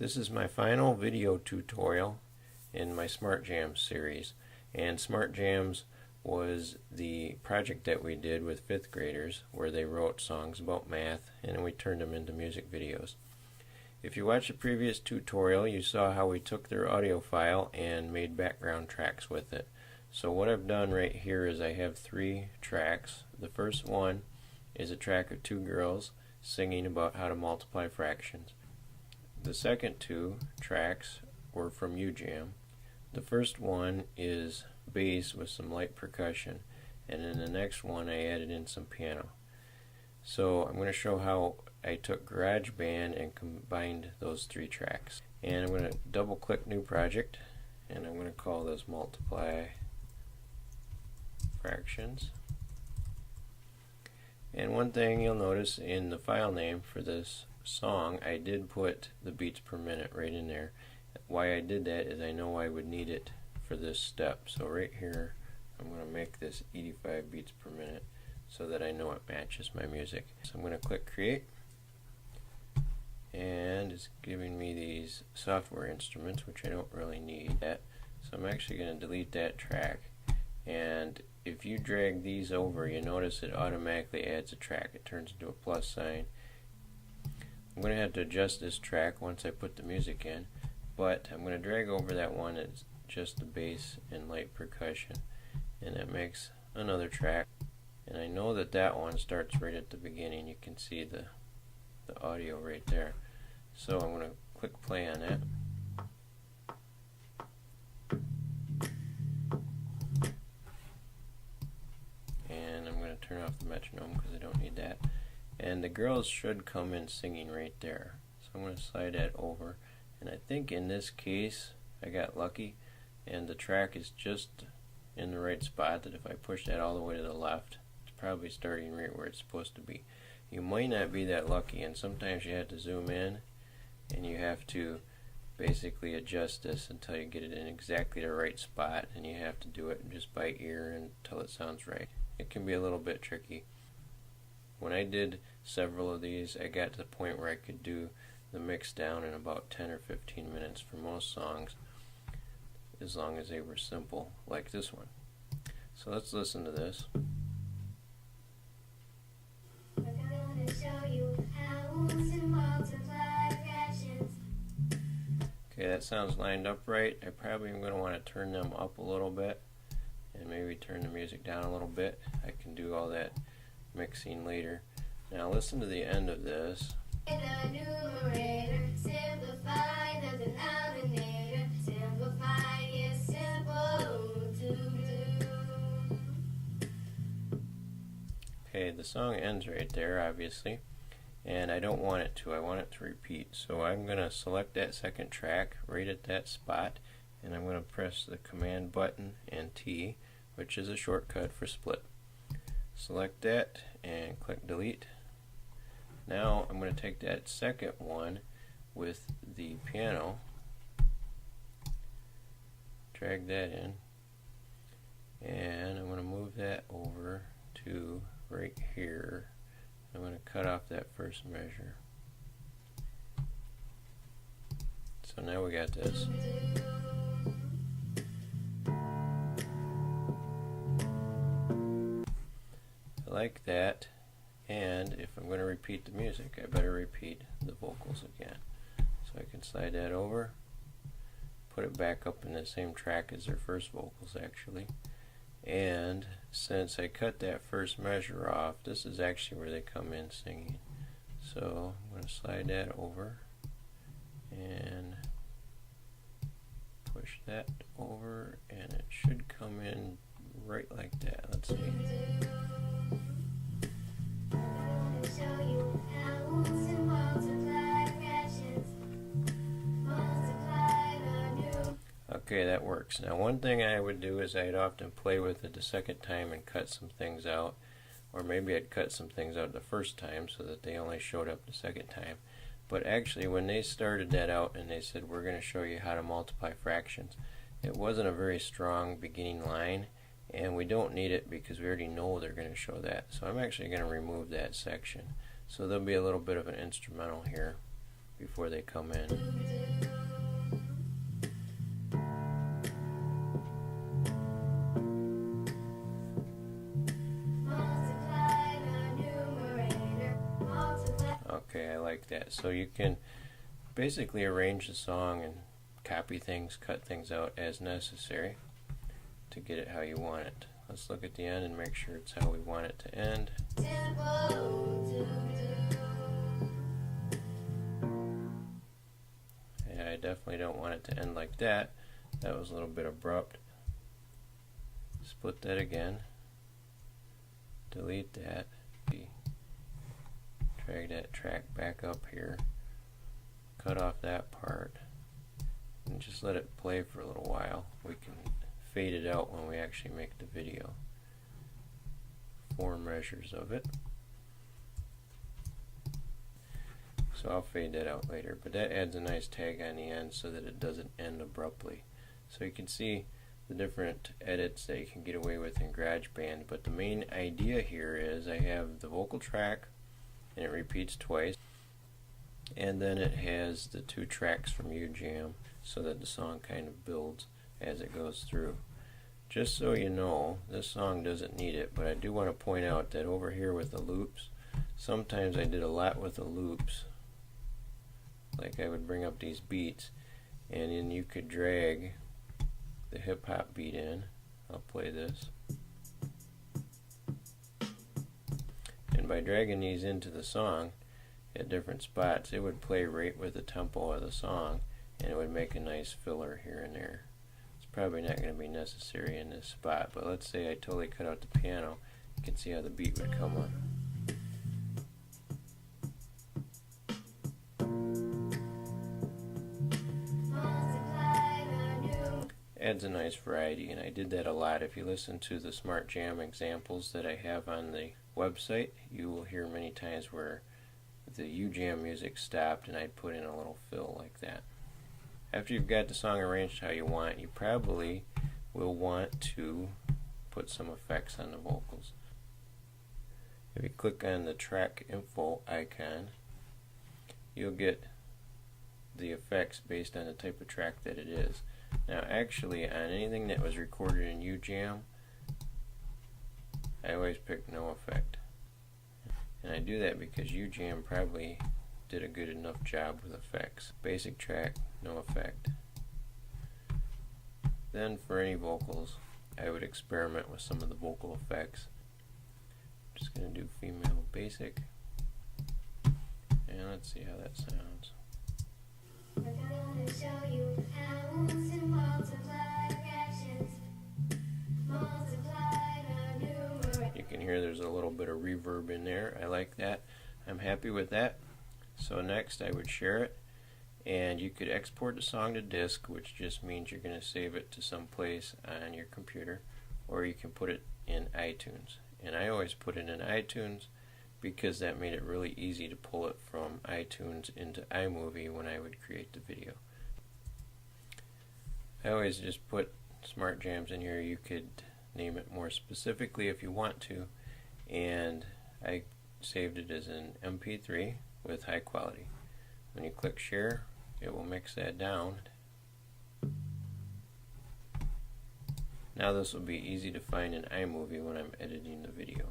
This is my final video tutorial in my Smart Jams series, and Smart Jams was the project that we did with 5th graders where they wrote songs about math and we turned them into music videos. If you watched the previous tutorial, you saw how we took their audio file and made background tracks with it. So what I've done right here is I have 3 tracks. The first one is a track of 2 girls singing about how to multiply fractions. The second 2 tracks were from UJam. The first one is bass with some light percussion, and in the next one I added in some piano. So I'm going to show how I took GarageBand and combined those 3 tracks. And I'm going to double click new project, and I'm going to call this multiply fractions. And one thing you'll notice in the file name for this song, I did put the beats per minute right in there. Why I did that is I know I would need it for this step. So right here I'm going to make this 85 beats per minute so that I know it matches my music. So I'm going to click create, and it's giving me these software instruments which I don't really need that. So I'm actually going to delete that track, and if you drag these over, you notice it automatically adds a track. It turns into a plus sign. I'm going to have to adjust this track once I put the music in, but I'm going to drag over that one that's just the bass and light percussion, and that makes another track. And I know that that one starts right at the beginning. You can see the audio right there. So I'm going to click play on that. And I'm going to turn off the metronome because I don't need that. And the girls should come in singing right there. So I'm going to slide that over. And I think in this case I got lucky, and the track is just in the right spot, that if I push that all the way to the left, it's probably starting right where it's supposed to be. You might not be that lucky, and sometimes you have to zoom in and you have to basically adjust this until you get it in exactly the right spot, and you have to do it just by ear until it sounds right. It can be a little bit tricky. When I did several of these, I got to the point where I could do the mix down in about 10 or 15 minutes for most songs, as long as they were simple like this one. So let's listen to this. We're gonna show you how to multiply fractions. Okay, that sounds lined up right. I probably am going to want to turn them up a little bit and maybe turn the music down a little bit. I can do all that mixing later. Now listen to the end of this. In the numerator, simplify the denominator. Simplify is simple to do. Okay, the song ends right there, obviously, and I don't want it to. I want it to repeat. So I'm going to select that second track right at that spot, and I'm going to press the command button and T, which is a shortcut for split. Select that and click delete. Now I'm going to take that second one with the piano, drag that in, and I'm going to move that over to right here. I'm going to cut off that first measure. So now we got this. I like that, and if I'm going to repeat the music, I better repeat the vocals again. So I can slide that over, put it back up in the same track as their first vocals actually, and since I cut that first measure off, this is actually where they come in singing. So I'm going to slide that over and push that over, and it should come in right like that. Let's see. Show you how to multiply fractions. Multiply the new. Okay, that works. Now one thing I would do is I'd often play with it the second time and cut some things out, or maybe I'd cut some things out the first time so that they only showed up the second time. But actually when they started that out and they said we're going to show you how to multiply fractions, it wasn't a very strong beginning line, and we don't need it because we already know they're going to show that. So I'm actually going to remove that section. So there'll be a little bit of an instrumental here before they come in. like that. So you can basically arrange the song and copy things, cut things out as necessary to get it how you want it. Let's look at the end and make sure it's how we want it to end. And I definitely don't want it to end like that. That was a little bit abrupt. Split that again. Delete that. Drag that track back up here. Cut off that part. And just let it play for a little while. We can fade it out when we actually make the video. 4 measures of it. So I'll fade that out later, but that adds a nice tag on the end so that it doesn't end abruptly. So you can see the different edits that you can get away with in GarageBand, but the main idea here is I have the vocal track and it repeats twice, and then it has the 2 tracks from UJam so that the song kind of builds as it goes through. Just so you know, this song doesn't need it, but I do want to point out that over here with the loops, sometimes I did a lot with the loops. Like I would bring up these beats and then you could drag the hip hop beat in. I'll play this. And by dragging these into the song at different spots, it would play right with the tempo of the song and it would make a nice filler here and there. It's probably not going to be necessary in this spot, but let's say I totally cut out the piano. You can see how the beat would come on. Adds a nice variety, and I did that a lot. If you listen to the Smart Jam examples that I have on the website, you will hear many times where the UJam music stopped and I'd put in a little fill like that. After you've got the song arranged how you want, you probably will want to put some effects on the vocals. If you click on the track info icon, you'll get the effects based on the type of track that it is. Now actually, on anything that was recorded in UJam, I always pick no effect. And I do that because UJam probably did a good enough job with effects. Basic track, no effect. Then for any vocals, I would experiment with some of the vocal effects. I'm just going to do female basic. And let's see how that sounds. We're gonna show you how to multiply fractions. Multiply the numerator. You can hear there's a little bit of reverb in there. I like that. I'm happy with that. So next I would share it, and you could export the song to disk, which just means you're going to save it to some place on your computer, or you can put it in iTunes. And I always put it in iTunes because that made it really easy to pull it from iTunes into iMovie when I would create the video. I always just put Smart Jams in here. You could name it more specifically if you want to, and I saved it as an MP3 with high quality. When you click share, it will mix that down. Now this will be easy to find in iMovie when I'm editing the video.